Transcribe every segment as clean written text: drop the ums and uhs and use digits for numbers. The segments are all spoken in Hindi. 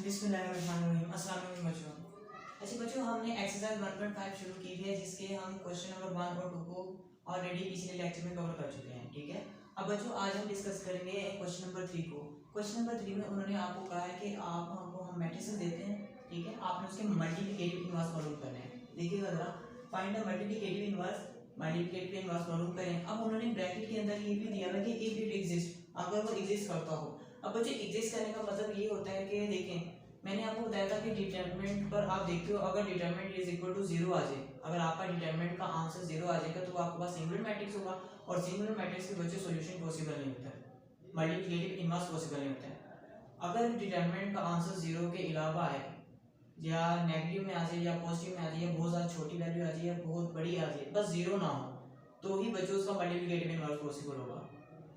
बिस्मिल्लाहिर्रहमानिर्रहीम। अस्सलाम वालेकुम बच्चों। अच्छा बच्चों, हमने एक्सरसाइज 1.5 शुरू की है, जिसके हम क्वेश्चन नंबर 1 और 2 को ऑलरेडी पिछले लेक्चर में कवर कर चुके हैं। ठीक है, अब बच्चों आज हम डिस्कस करेंगे क्वेश्चन नंबर 3 को। क्वेश्चन नंबर 3 में उन्होंने आपको कहा है कि आप हमको हम मैट्रिसेस देते हैं। ठीक है, आपने उसके मल्टीप्लिकेटिव इनवर्स मालूम करने हैं। देखिएगा जरा, find the multiplicative inverse, multiplicative inverse मालूम करें। अब उन्होंने ब्रैकेट के अंदर ये भी दिया है कि इफ इट एग्जिस्ट, अगर वो एग्जिस्ट करता हो। अब बच्चों एग्जिस्ट करने का मतलब ये होता है कि देखें, मैंने आपको बताया था कि डिटरमिनेंट पर आप देखते हो, अगर डिटरमिनेंट इज इक्वल टू 0 आ जाए, अगर आपका डिटरमिनेंट का आंसर 0 आ जाएगा तो आपके पास सिंगुलर मैट्रिक्स होगा, और सिंगुलर मैट्रिक्स के बच्चे सॉल्यूशन पॉसिबल नहीं होता है, मल्टीप्लिकेटिव इनवर्स पॉसिबल नहीं होता है। अगर डिटरमिनेंट का आंसर 0 के अलावा है, या नेगेटिव में आ जाए, या पॉजिटिव में आ जाए, या बहुत ज़्यादा छोटी वैल्यू आ जाए, या बहुत बड़ी आ जाए, बस 0 ना हो, तो ही बच्चों उसका मल्टीप्लिकेटिव इनवर्स पॉसिबल होगा।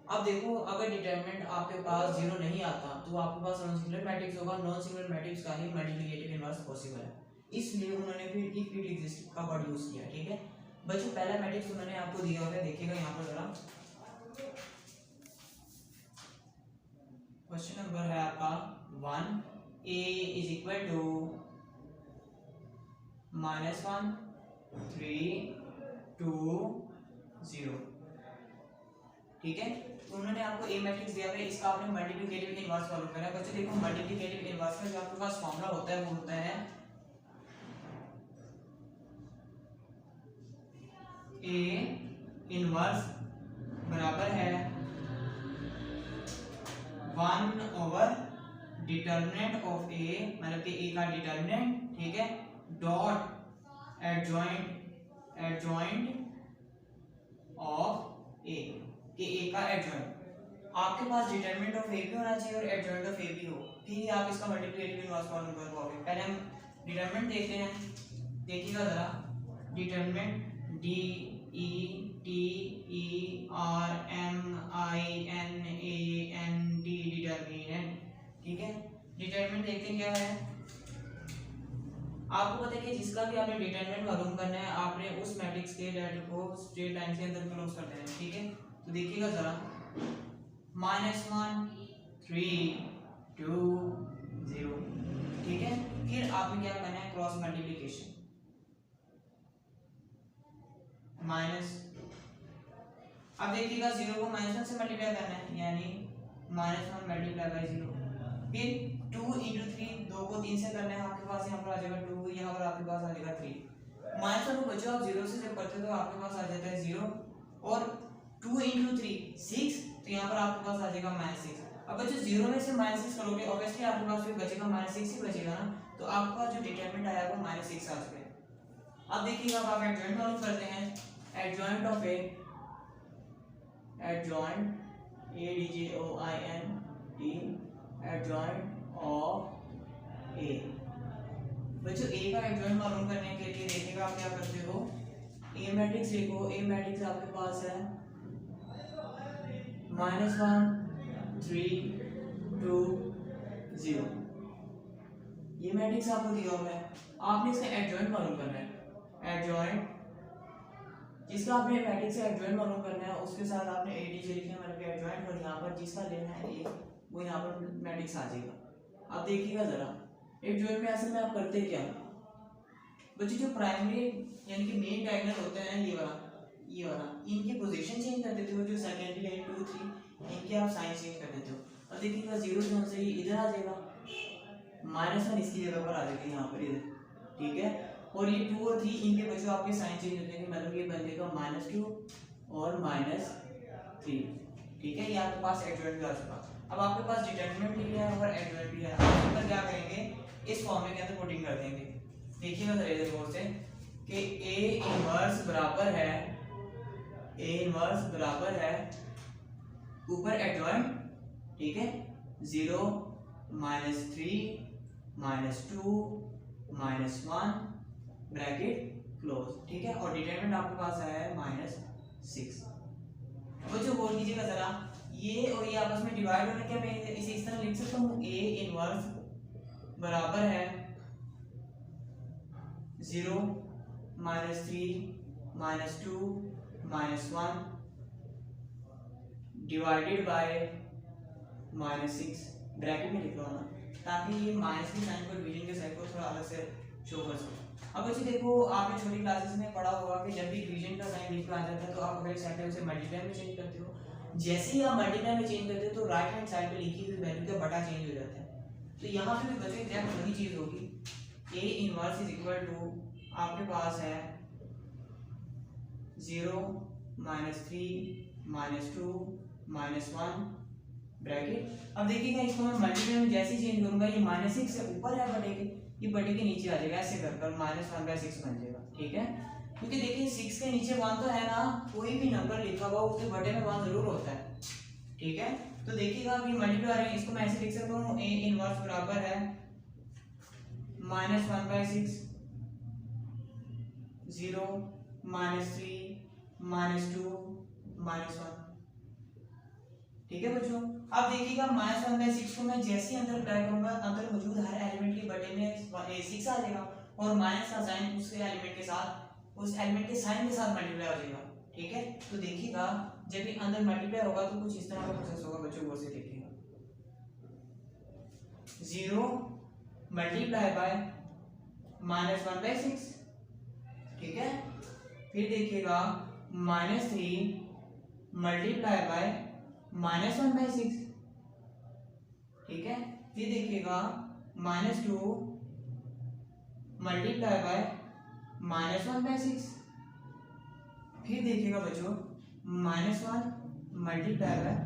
अब देखो, अगर डिटरमिनेंट आपके पास 0 नहीं आता तो आपके पास नॉन सिंगुलर मैट्रिक्स होगा, नॉन सिंगुलर मैट्रिक्स का ही मल्टीप्लिकेटिव इनवर्स पॉसिबल है। इसलिए उन्होंने फिर इफ इट एग्जिस्ट का वर्ड यूज किया। ठीक है बच्चों, पहला मैट्रिक्स उन्होंने आपको दिया हुआ है, देखिएगा यहाँ पर जरा। क्वेश्चन नंबर है आपका 1, a इज इक्वल टू -1 3 2 0। ठीक है, तो उन्होंने आपको ए मैट्रिक्स दिया है, इसका आपने मल्टीप्लिकेटिव इनवर्स मालूम करना है। बच्चों देखो, मल्टीप्लिकेटिव इनवर्स में जो आपके पास फॉर्मूला होता है वो होता है ए इनवर्स बराबर है 1/डिटरमिनेंट ऑफ ए, मतलब कि ए का डिटरमिनेंट, ठीक है, डॉट एडजॉइंट ऑफ ए, कि ए का एडजॉइंट। आपके पास डिटरमिनेंट ऑफ ए भी होना चाहिए और एडजॉइंट ऑफ ए भी हो, फिर ही आप इसका मल्टीप्लिकेटिव इनवर्स मालूम कर पाओगे। पहले हम डिटरमिनेंट देखते हैं, देखिएगा जरा। Determinant DETERMINANT, determinant. ठीक है, डिटरमिनेंट देखते हैं क्या है। आपको पता है कि जिसका भी आपने डिटरमिनेंट मालूम करना है, आपने उस मैट्रिक्स के लेटर को स्ट्रेट लाइन के अंदर क्लोज कर देना है। ठीक है, तो देखिएगा जरा, -1 3 2 0। ठीक है, फिर आपने क्या करना है, क्रॉस मल्टीप्लिकेशन, माइनस। अब देखिएगा 0 को -1 से मल्टीप्लाई करना है, यानी -1 मल्टीप्लाई बाय 0। फिर 2 × 3, 2 को 3 से करना है, आपके पास यहाँ पर आ जाएगा 2, यहाँ पर आपके पास आ जाएगा 3। -1 को बच्चों आप 0 से जब करते हो तो आपके पास आ जाता है 0, और 2 × 3 6, तो यहाँ पर आपके पास आ जाएगा -6। अब बच्चों 0 में से -6 करोगे, ऑब्वियसली आपके पास फिर बचेगा -6 ही बचेगा ना, तो आपका जो डिटरमिनेंट आया वो -6 आ चुका। अब देखिएगा, अब आप एडजॉइंट मालूम करते हैं। Adjoint of A, adjoint ADJOINT, adjoint of A. बच्चों ए का एडजॉइंट मालूम करने के लिए देखिएगा आप क्या करते हो, ए मैट्रिक्स लिखो। ए मैट्रिक्स आपके पास है -1 3 2 0। ये मैट्रिक्स आपको दिया हुआ है, आपने इसका एडजॉइंट मालूम करना है। एडजॉइंट, जिसका आपने मैट्रिक्स से एडजॉइंट मालूम करना है, उसके साथ आपने ADJ लिखना है, मतलब एडजॉइंट, और यहाँ पर जिसका लेना है ए, वो यहाँ पर मैट्रिक्स आ जाएगा। अब देखिएगा जरा, एडजॉइंट में असल में आप करते क्या बच्चे, जो प्राइमरी यानी कि मेन डायगोनल होते हैं, ये वाला, इनकी पोजीशन चेंज कर देते हो। जो सेकेंडरी है 2 3, इनके आप साइन चेंज कर देते हो। अब देखिएगा 0 से ये इधर आ जाएगा, -1 इसकी जगह पर आ जाएगा यहाँ पर इधर। ठीक है, और ये 2 और 3 इनके बच्चों आपके साइन चेंज हो जाएंगे, मतलब ये बन जाएगा -2 और -3। ठीक है, ये आपके पास एडजॉइंट भी आ चुका। अब आपके पास डिटरमिनेंट भी है और एडजॉइंट भी है। आप तो क्या करेंगे, इस फॉर्मूले के अंदर पुटिंग कर देंगे। देखिएगा जरा इधर गौर से कि ए इनवर्स बराबर है ऊपर एडजॉइंट, ठीक है, 0 -3 -2 -1 ब्रैकेट क्लोज। ठीक है, और डिटरमिनेंट आपके पास आया है -6। बच्चों गौर कीजिएगा जरा, ये और ये आपस में डिवाइड होने के, मैं इसे इस तरह लिख सकता हूँ, ए इनवर्स बराबर है 0 -3 -2 -1 डिवाइडेड बाय -6, ब्रैकेट में लिख लो ना, ताकि ये माइनस की साइन को डिवीजन के साइन को थोड़ा अलग से शो कर सके। अब बच्चे देखो आपने छोटी क्लासेस में पढ़ा होगा कि जब भी डिवीजन का साइन बीच में आ जाता है तो आप अगर सेट है उसे मल्टीप्लाई में चेंज करते हो। जैसे ही आप मल्टीप्लाई में चेंज करते हो तो राइट हैंड साइड पे लिखी हुई वैल्यू का बटा चेंज हो जाता है। तो यहाँ पे भी बच्चे एग्जैक्ट वही चीज होगी, a inverse is equal to आपके पास है 0 -3 -2 -1 ब्रैकेट। अब देखिएगा इसको मैं मल्टीप्लाई में जैसे ही चेंज करूंगा ये -6 से ऊपर है बटे के, ये बटे के नीचे आ जाएगा, ऐसे कर -1/6 बन जाएगा। ठीक है, क्योंकि देखिए 6 के नीचे 1 तो है ना, कोई भी नंबर लिखा हुआ उसके बटे में 1 जरूर होता है। ठीक है, तो देखिएगा अभी मल्टीप्लाई आ रहे हैं, इसको मैं ऐसे लिख सकता हूँ a इनवर्स बराबर है -1/6 0 -3 -2 -1। ठीक है बच्चों, अब देखिएगा -1/6 को मैं जैसे ही अंदर अप्लाई करूंगा अंदर मौजूद हर एलिमेंट के बटे में 6 आ जाएगा और माइनस का साइन उसके एलिमेंट के साथ उस एलिमेंट के साइन के साथ मल्टीप्लाई हो जाएगा। ठीक है, तो देखिएगा जब भी अंदर मल्टीप्लाई होगा तो कुछ इस तरह का प्रोसेस होगा बच्चों, गौर से देखिएगा 0 मल्टीप्लाई बाय -1/6। ठीक है, फिर देखिएगा -3 मल्टीप्लाई बाय -1/6। ठीक है, फिर देखिएगा -2 मल्टीप्लाई बाय -1/6। फिर देखिएगा बच्चों -1 मल्टीप्लाई बाय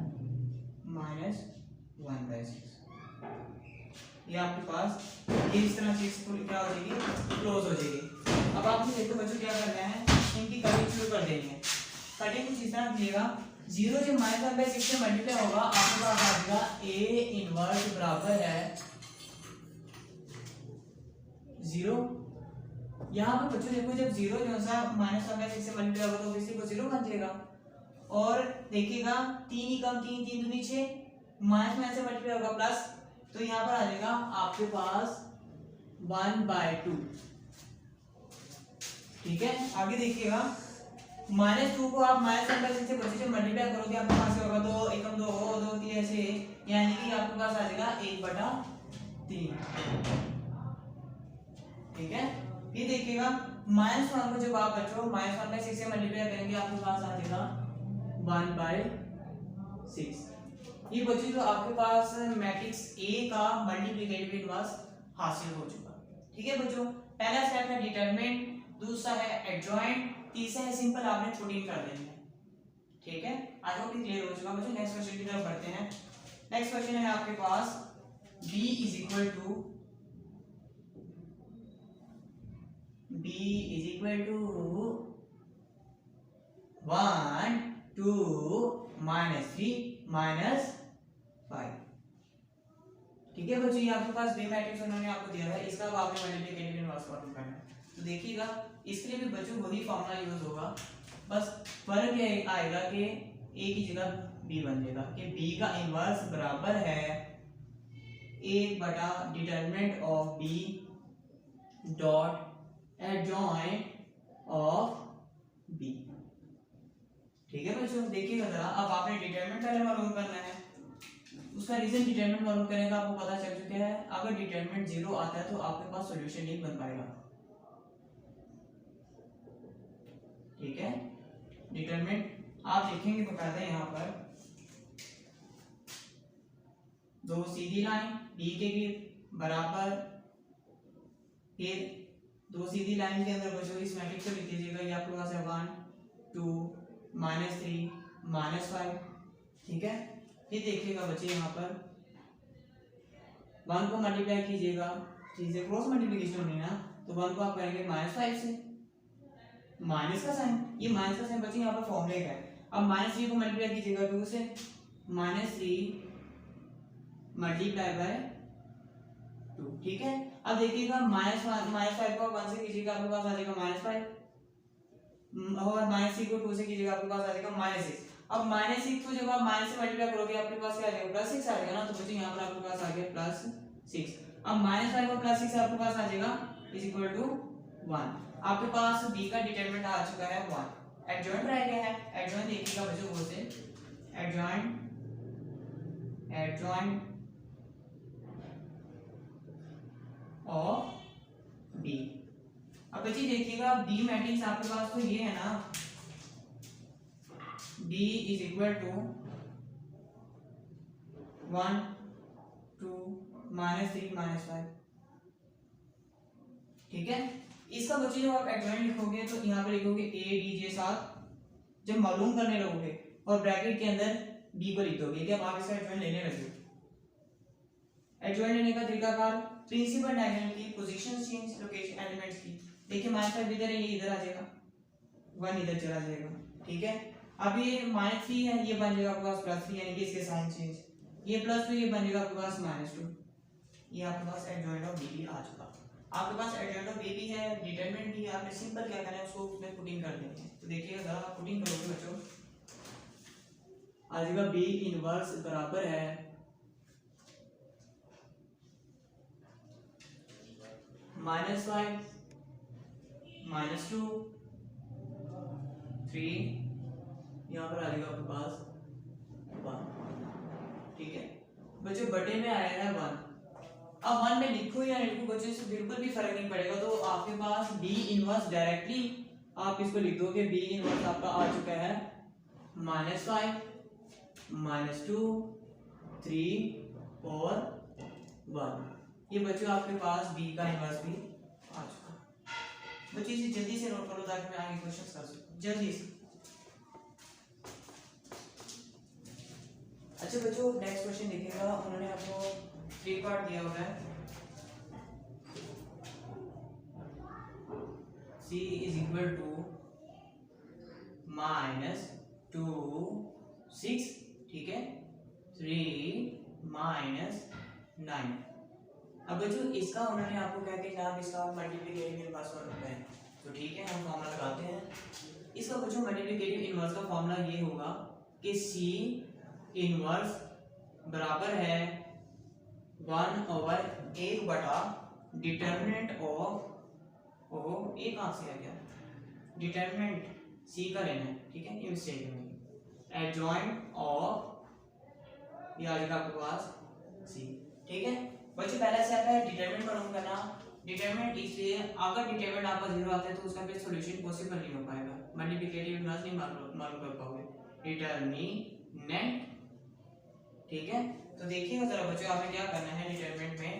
-1/6। ये आपके पास ये इस तरह चीज क्या हो जाएगी, क्लोज हो जाएगी। अब आपने देखो बच्चों क्या करना है, इनकी कटिंग शुरू कर देनी है। कटिंग कुछ इस तरह कीजिएगा, 0 जब -1/6 से मल्टीप्लाई होगा आपके पास आ जाएगा a इनवर्स बराबर है 0। यहाँ पर बच्चों देखो जब 0 जो सा -1/6 से मल्टीप्लाई होगा तो ऑब्वियसली वो 0 बन जाएगा। और देखिएगा 3 ही कम 3 3 दूनी 6 माइनस से मल्टीप्लाई होगा प्लस, तो यहाँ पर आ जाएगा आपके पास 1/2। ठीक है, आगे देखिएगा -2 को आप -1/6 से बच्चे से मल्टीप्लाई करोगे आपके पास होगा 2 एकम 2 2 3 ऐसे, यानी कि आपके पास आ जाएगा 1/3। ठीक है, ये देखिएगा -1 को जब आप बच्चों -1/6 से मल्टीप्लाई करेंगे आपके पास आ जाएगा 1/6। ये बच्चों जो आपके पास मैट्रिक्स A का मल्टीप्लिकेटिव इनवर्स हासिल हो चुका। ठीक है बच्चों, पहला स्टेप है डिटरमिनेंट, दूसरा है एडजॉइंट, तीसरा है सिंपल आपने थ्रू इन कर देनी है। ठीक है, आई होप क्लियर हो चुका बच्चों। नेक्स्ट क्वेश्चन की तरफ बढ़ते हैं। नेक्स्ट क्वेश्चन है आपके पास b इज इक्वल टू 1 2 -3 -5। ठीक है बच्चों, ये आपके पास बी मैट्रिक्स उन्होंने आपको दिया है, इसका अब आपने मल्टीप्लिकेटिव इनवर्स फॉर्म करना है। तो देखिएगा इसके लिए भी बच्चों वही फॉर्मूला यूज होगा, बस फर्क ये आएगा कि a की जगह b बन जाएगा कि b का इनवर्स बराबर है 1 determinant of b dot adjoint of b। ठीक है बच्चों, देखिएगा जरा, अब आपने डिटरमिनेंट पहले मालूम करना है, उसका रीजन डिटरमिनेंट मालूम करने का आपको पता चल चुका है। अगर डिटरमिनेंट 0 आता है तो आपके पास सॉल्यूशन नहीं बन पाएगा। ठीक है, डिटरमिनेंट आप देखेंगे तो कहते हैं यहाँ पर 2 सीधी लाइन b के बराबर, फिर 2 सीधी लाइन के अंदर बच्चों इस मैट्रिक्स को लिख दीजिएगा, ये आपके पास है 1 2 -3 -5। ठीक है, फिर देखिएगा बच्चे यहाँ पर 1 को मल्टीप्लाई कीजिएगा, ठीक है, क्रॉस मल्टीप्लिकेशन होनी ना, तो 1 को आप करेंगे -5 से, माइनस का साइन, ये माइनस का साइन बच्चे यहाँ पर फॉर्मूले का है। अब -3 को मल्टीप्लाई कीजिएगा तो उसे -3 मल्टीप्लाई बाय 2। ठीक है, अब देखिएगा -5 को 1 से कीजिएगा आपके पास आ जाएगा -5 और -3 को 2 से कीजिएगा आपके पास आ जाएगा -6। अब -6 को जब आप माइनस से मल्टीप्लाई करोगे आपके पास क्या आ जाएगा +6 आ जाएगा ना, तो बच्चों यहाँ पर आपके पास आ गया +6। अब -5 और +6 आपके पास आ जाएगा इज इक्वल टू 1। आपके पास b का डिटरमिनेंट आ चुका है 1। एडजॉइंट रह गया है, एडजॉइंट देखिएगा बच्चों वो से एडजॉइंट ऑफ बी। अब बच्चे देखिएगा बी मैट्रिक्स आपके पास तो ये है ना, B इज इक्वल टू 1 2 -3 -5, ठीक है। इसका बच्चे जब आप एडजॉइंट लिखोगे तो यहाँ पे लिखोगे ए डी जे साथ, जब मालूम करने लगोगे और ब्रैकेट के अंदर बी को लिख दोगे कि अब आप इसका एडजॉइंट लेने लगे। एडजॉइंट लेने का तरीकाकार, प्रिंसिपल डायगोनल की पोजीशन चेंज, लोकेशन एलिमेंट्स की। देखिए -5 इधर है, ये इधर आ जाएगा, 1 इधर चला जाएगा, ठीक है। अब ये -3 है, ये बन जाएगा आपके पास +3, यानी कि इसके साइन चेंज। ये +2, ये बन जाएगा आपके पास -2। ये आपके पास एडजॉइंट ऑफ बी आ चुका। आपके पास एडजॉइंट ऑफ बी भी है, डिटरमिनेंट भी है। आपने सिंपल क्या करना है, उसको उसमें पुटिंग कर देनी है। तो देखिएगा जरा पुटिंग करोगे बच्चों, आ जाएगा बी इनवर्स बराबर है -5 -2 3, यहाँ पर आ जाएगा आपके पास 1, ठीक है बच्चों। बटे में आया है 1। अब 1 में लिखो या नहीं लिखो बच्चों, इससे बिल्कुल भी फर्क नहीं पड़ेगा। तो आपके पास बी इनवर्स डायरेक्टली आप इसको लिख दोगे, बी इनवर्स आपका आ चुका है -5 -2 3 और 1। ये बच्चों आपके पास बी का इनवर्स भी आ चुका। बच्चों इसे जल्दी से नोट करो ताकि मैं आगे क्वेश्चंस कर सकूं जल्दी से। अच्छा बच्चों नेक्स्ट क्वेश्चन देखिएगा, उन्होंने आपको 3 पार्ट दिया हुआ है। C इज इक्वल टू -2 6, ठीक है 3 -9। अब बच्चों इसका उन्होंने आपको क्या कहना है, इसका मल्टीप्लिकेटिव इनवर्स होता है। तो ठीक है हम फॉर्मूला लगाते हैं। इसका बच्चों मल्टीप्लिकेटिव इनवर्स का फॉर्मूला ये होगा कि C इनवर्स बराबर है 1/1 बटा डिटरमिनेंट ऑफ ए कहाँ से आ गया, डिटरमिनेंट सी का लेना है, ठीक है ये मिस्टेक है। एडजॉइंट ऑफ ये आ जाएगा आपके पास सी, ठीक है बच्चों। पहला स्टेप है डिटरमिनेंट मालूम करना। डिटरमिनेंट इसलिए अगर डिटरमिनेंट आपका 0 आता है तो उसका फिर सॉल्यूशन पॉसिबल नहीं हो पाएगा, मल्टीप्लिकेटिव इनवर्स नहीं मालूम कर पाओगे। डिटरमिनेंट, ठीक है। तो देखिएगा जरा बच्चों आपने क्या करना है, डिटरमिनेंट में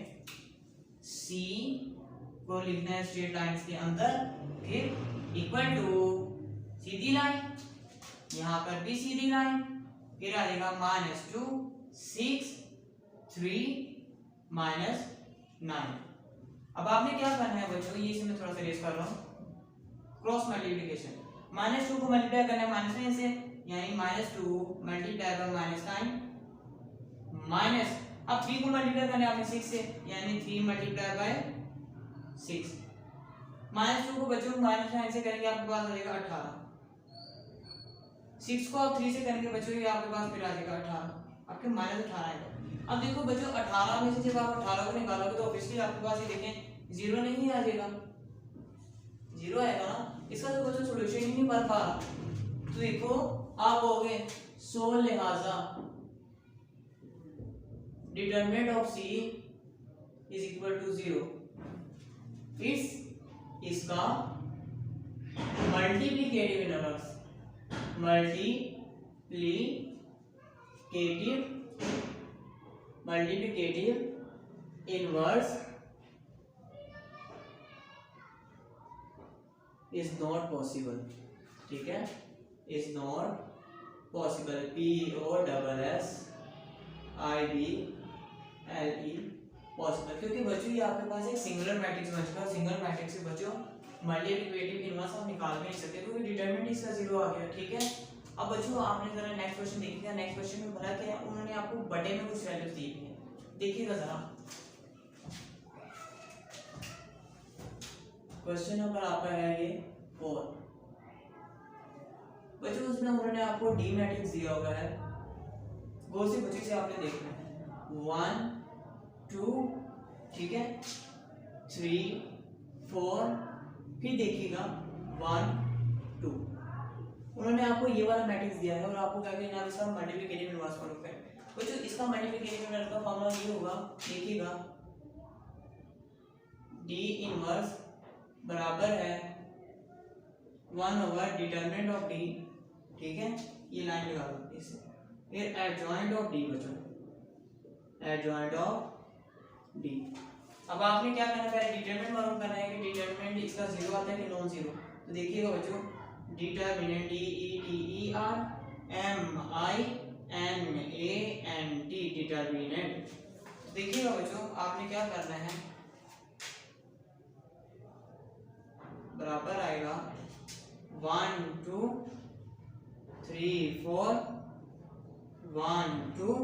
सी को लिखना है स्ट्रेट लाइंस के अंदर, फिर इक्वल टू सीधी लाइन, यहाँ पर भी सीधी लाइन, फिर आ जाएगा -2 6 3 -9। अब आपने क्या करना है बच्चों, ये इसे मैं थोड़ा सा रेस कर रहा हूँ, क्रॉस मल्टीप्लिकेशन। -2 को मल्टीप्लाई करना है -9 से, यानी -2 मल्टीप्लाई बाय -9 माइनस, अब 3 को मल्टीप्लाई करना है आपने 6 से, यानी 3 मल्टीप्लाई बाय 6। -2 को बच्चों -9 से करेंगे आपके पास आ जाएगा 18। 6 को आप 3 से करेंगे बच्चों ये आपके पास फिर आ जाएगा 18, आपके -18 आएगा। अब देखो बच्चों 18 में से जब आप 18 को निकालोगे तो ऑब्वियसली आपके पास ये देखें 0 नहीं आ जाएगा, 0 आएगा ना। इसका तो बच्चों सॉल्यूशन ही नहीं बन पा रहा। तो देखो आप होगे 100 लिहाजा determinant of C is equal to 0। इसका multiplicative inverse, multiplicative inverse is not possible, ठीक है is not possible. POSSIBLE possible, क्योंकि बच्चों ये आपके पास एक सिंगुलर मैट्रिक्स बन चुका है। सिंगुलर मैट्रिक्स से बच्चों मल्टीप्लिकेटिव इनवर्स आप निकाल भी नहीं सकते क्योंकि डिटरमिनेंट इसका 0 आ गया, ठीक है। अब बच्चों आपने जरा नेक्स्ट क्वेश्चन देखिएगा। नेक्स्ट क्वेश्चन में भरा क्या है, उन्होंने आपको बटे में कुछ वैल्यूज दी है, देखिएगा जरा। क्वेश्चन नंबर आपका है ये 4 बच्चों, उसमें उन्होंने आपको डी मैट्रिक्स दिया हुआ है। गौर से बच्चों से आपने देखना है 1 2, ठीक है 3 4, फिर देखिएगा 1 2। उन्होंने आपको ये वाला मैट्रिक्स दिया है और आपको क्या कहना है, इसका मल्टीप्लिकेटिव इनवर्स मालूम है। बच्चों इसका मल्टीप्लिकेटिव इनवर्स का फॉर्मूला ये होगा, देखिएगा डी इनवर्स बराबर है 1 डिटरमिनेंट ऑफ डी, ठीक है, ये लाइन लगा दो इसे, फिर एडजॉइंट ऑफ डी बचो, एडजॉइंट ऑफ डी। अब आपने क्या करना है, पहले डिटरमिनेंट मालूम करना है कि डिटरमिनेंट इसका जीरो आता है कि नॉन जीरो। तो देखिएगा बच्चों, determinant D E T E R M I N A N T, determinant. देखिएगा बच्चों, आपने क्या करना है, बराबर आएगा 1 2 3 4 1 2,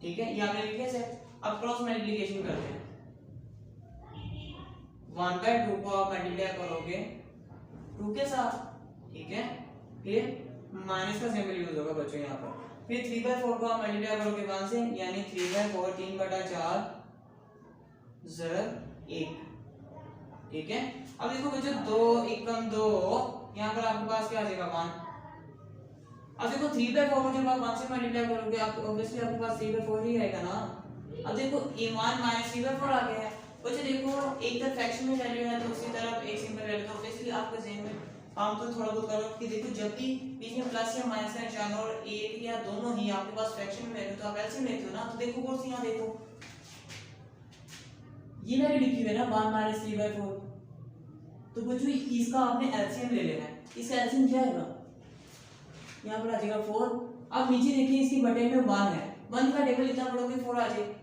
ठीक है, ये आपने लिखा है। अब क्रॉस मल्टीप्लिकेशन करते हैं, 1/2 को आप मल्टीप्लाई करोगे 2 के साथ, ठीक है, फिर माइनस का सिंबल यूज होगा बच्चों यहाँ पर, फिर 3/4 को आप मल्टीप्लाई करोगे 1 से, यानी 3/4 3/4 ज़र 1, ठीक है। अब देखो बच्चों 2 एकम 2, यहाँ पर आपके पास क्या आ जाएगा 1। अब देखो 3/4 को जब आप 1 से मल्टीप्लाई करोगे आप ऑब्वियसली आपके पास 3/4 ही आएगा ना। अब देखो a1 - 3/4 आ गया है बच्चों। देखो एक तरफ फ्रैक्शन में वैल्यू है तो दूसरी तरफ एक सिंपल वैल्यू, तो ऑब्वियसली आपके ज़हन में काम तो थोड़ा बहुत करो कि देखो जब भी बीच में प्लस या माइनस का निशान और एक या दोनों ही आपके पास फ्रैक्शन में वैल्यू तो आप एलसीएम लेते हो ना। तो देखो कौन सी, यहाँ देखो ये वैल्यू लिखी हुई है ना 1 - 3/4, तो बच्चों इसका आपने एलसीएम ले लेना है। इसका एलसीएम क्या आएगा, यहाँ पर आ जाएगा 4। अब नीचे देखिए इसकी बटे में 1 है, 1 का टेबल इतना पढ़ोगे 4 आ जाए,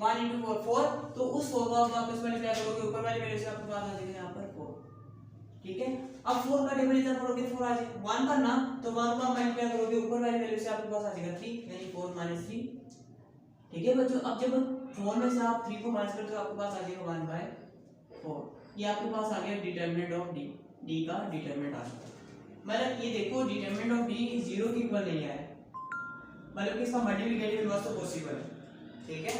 1 × 4 4, तो उस 4 को आप वापस मल्टीप्लाई करोगे ऊपर वाली वैल्यू से आपके पास आ जाएगा यहाँ पर 4, ठीक है। अब 4 का टेबल इतना पढ़ोगे 4 आ जाए, 1 का ना तो 1 को आप मल्टीप्लाई करोगे ऊपर वाली वैल्यू से आपके पास आ जाएगा 3, यानी 4 - 3, ठीक है बच्चों। अब जब 4 में से आप 3 को माइनस करते हो आपके पास आ जाएगा 1/4, ये आपके पास आ गया डिटरमिनेंट ऑफ डी, डी का डिटरमिनेंट आ गया। मतलब ये देखो डिटरमिनेंट ऑफ डी 0 के इक्वल नहीं है, मतलब कि इसका मल्टीप्लिकेटिव इनवर्स तो पॉसिबल है, ठीक है।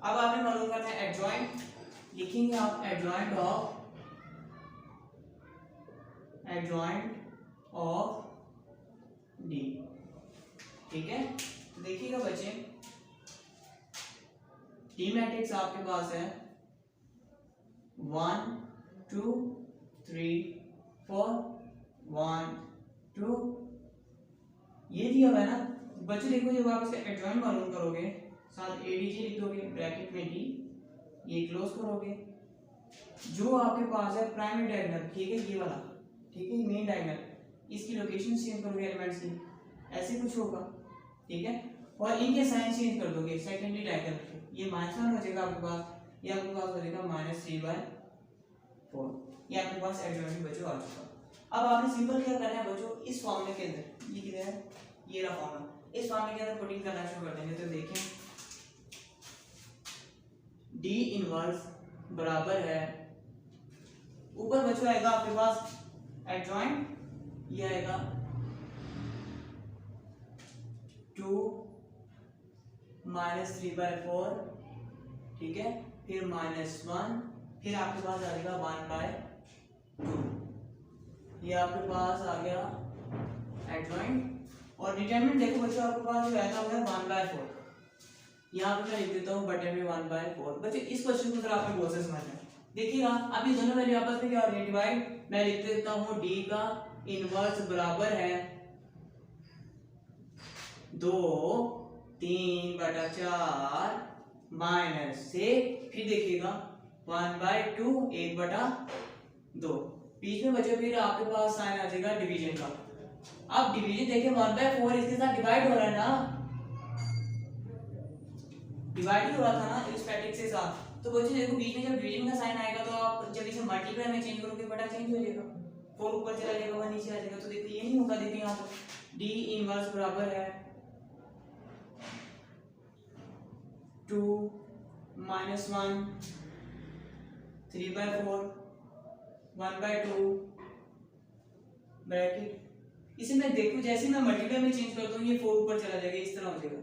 अब आपने मालूम करना है एडजॉइंट, लिखेंगे आप एडजॉइंट ऑफ डी, ठीक है। तो देखिएगा बच्चे, डी मैट्रिक्स आपके पास है 1 2 3 4 1 2, ये दिया हुआ है ना बच्चे। देखो जब आप इसका एडजॉइंट मालूम करोगे साथ एडीजी लिख दोगे ब्रैकेट में डी, ये क्लोज करोगे, जो आपके पास है प्राइमरी डायगोनल, ठीक है, ये वाला, ठीक है, मेन डायगोनल, इसकी लोकेशन चेंज करोगे एलिमेंट्स की, ऐसे कुछ होगा, ठीक है, और इनके साइन चेंज कर दोगे सेकेंडरी डायगोनल के, ये -1 हो जाएगा आपके पास, ये आपके पास हो जाएगा -3/4, ये आपके पास एडजॉइंट बच्चों आ चुका। अब आपने सिंपल क्या करना है बच्चों, इस फॉर्मूले के अंदर, ये किधर है, ये रहा फॉर्मूला, इस फॉर्मूले के अंदर पुटिंग करना शुरू कर देंगे। तो देखें डी इनवर्स बराबर है, ऊपर बच्चों आएगा आपके पास एडजॉइंट, ये आएगा 2 - 3/4, ठीक है, फिर -1, फिर आपके पास आ जाएगा 1/2, ये आपके पास आ गया एडजॉइंट। और डिटरमिनेंट देखो बच्चों आपके पास जो रहता है 1/4, यहाँ पे मैं लिख देता हूँ बटे में 1/4। बच्चों इस क्वेश्चन को जरा आपने गौर से समझना है, देखिएगा अब ये दोनों वैल्यू आपस में क्या हो रही है, डिवाइड। मैं लिख देता हूँ डी का इनवर्स बराबर है 2 3/4 -से, फिर देखिएगा 1/2 1/2, बीच में बचे फिर आपके पास साइन आ जाएगा डिवीजन का। अब डिवीजन देखिए 1/4 इसके साथ डिवाइड हो रहा है ना, डिवाइड ही हो रहा था ना इस मैट्रिक्स के साथ। तो बच्चों देखो बीच में जब डिवीजन का साइन आएगा तो आप जब इसे मल्टीप्लाई में चेंज करोगे बटा चेंज हो जाएगा, 4 ऊपर चला जाएगा 1 नीचे आ जाएगा। तो देखो ये नहीं होगा, देखिए यहाँ पर डी इनवर्स बराबर है 2 - 1 3/4 1/2 ब्रैकेट, इसे मैं देखो जैसे मैं मल्टीप्लाई में चेंज करता हूँ ये 4 ऊपर चला जाएगा, इस तरह हो जाएगा,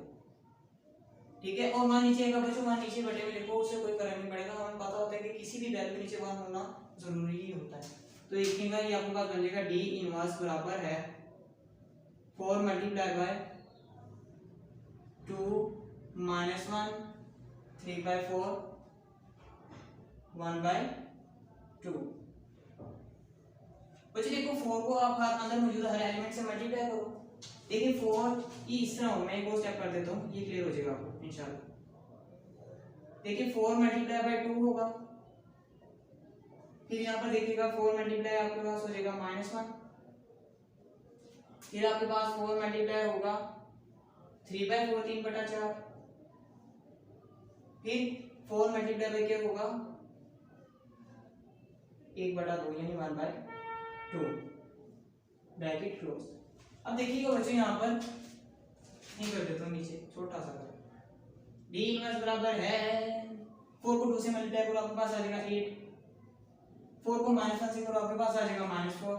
ठीक है। और 1 नीचे आएगा बच्चों, 1 नीचे बटे में लिखो, उससे कोई फर्क नहीं पड़ेगा, हमें पता होता है कि किसी भी वैल्यू के नीचे 1 होना जरूरी ही होता है। तो देखिएगा ये आपके पास बन जाएगा डी इनवर्स बराबर है 4 × 2 - 1 3/4 1/2। बच्चों देखो 4 को आप अंदर मौजूद हर एलिमेंट से मल्टीप्लाई करो। देखिए 4 ये इस तरह हो, मैं एक और स्टेप कर देता हूँ, ये क्लियर हो जाएगा आपको इंशाल्लाह। देखिए 4 मल्टीप्लाई बाय 2 होगा, फिर यहाँ पर देखिएगा 4 मल्टीप्लाई आपके पास हो जाएगा -1, फिर आपके पास 4 मल्टीप्लाई होगा 3/4 3/4, फिर 4 मल्टीप्लाई बाय क्या होगा 1/2 यानी 1/2 ब्रैकेट क्लोज। अब देखिएगा बच्चों यहाँ पर नहीं कर देता हूँ, नीचे छोटा सा कर डी इनवर्स बराबर है 4 को 2 से मल्टीप्लाई करो आपके पास आ जाएगा 8, 4 को -1 से करो आपके पास आ जाएगा -4।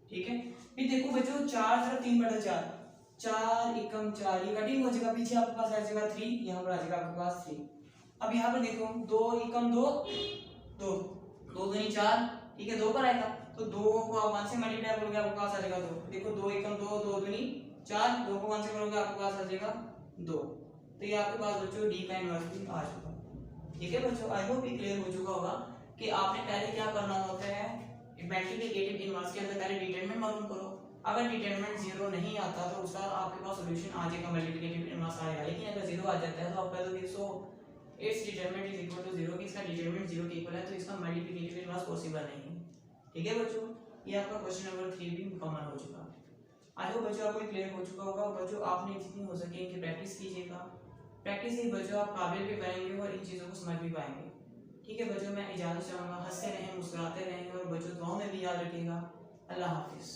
ठीक है, फिर देखो बच्चों 4 तरफ 3/4, 4 एकम 4 ये कटिंग हो जाएगा, पीछे आपके पास आ जाएगा 3, यहाँ पर आ जाएगा आपके पास 3। अब यहाँ पर देखो 2 एकम 2 2 2 दूनी 4, ठीक है 2 पर आएगा, तो 2 को आप 1 से मल्टीप्लाई करोगे आपके पास आ जाएगा 2। देखो 2 एकम 2 2 दूनी 4, 2 को 1 से करोगे आपके पास आ जाएगा 2। तो ये आपके पास बच्चों डी का इनवर्स भी आ चुका। ठीक है बच्चों, आई होप ये क्लियर हो चुका होगा कि आपने पहले क्या करना होता है, मल्टीप्लिकेटिव इनवर्स के अंदर पहले डिटरमिनेंट मालूम करो। अगर डिटरमिनेंट 0 नहीं आता तो उसका आपके पास सॉल्यूशन आ जाएगा, मल्टीप्लिकेटिव इनवर्स आएगा। लेकिन अगर 0 आ जाता है तो आप कहोगे so it's determinant is equal to 0, कि इसका डिटरमिनेंट 0 के इक्वल है, तो इसका मल्टीप्लिकेटिव इनवर्स पॉसिबल नहीं है। ठीक है बच्चों, ये आपका क्वेश्चन नंबर 3 भी मुकम्मल हो चुका। आई होप बच्चों आपको क्लियर हो चुका होगा। बच्चों आपने जितनी हो सके इनकी प्रैक्टिस कीजिएगा, प्रैक्टिस ही बच्चों आप काबिल भी बनेंगे और इन चीज़ों को समझ भी पाएंगे। ठीक है बच्चों, मैं इजाज़त चाहूँगा, हंसते रहें मुस्कुराते रहें और बच्चों दुआओं में भी याद रखिएगा। अल्लाह हाफिज़।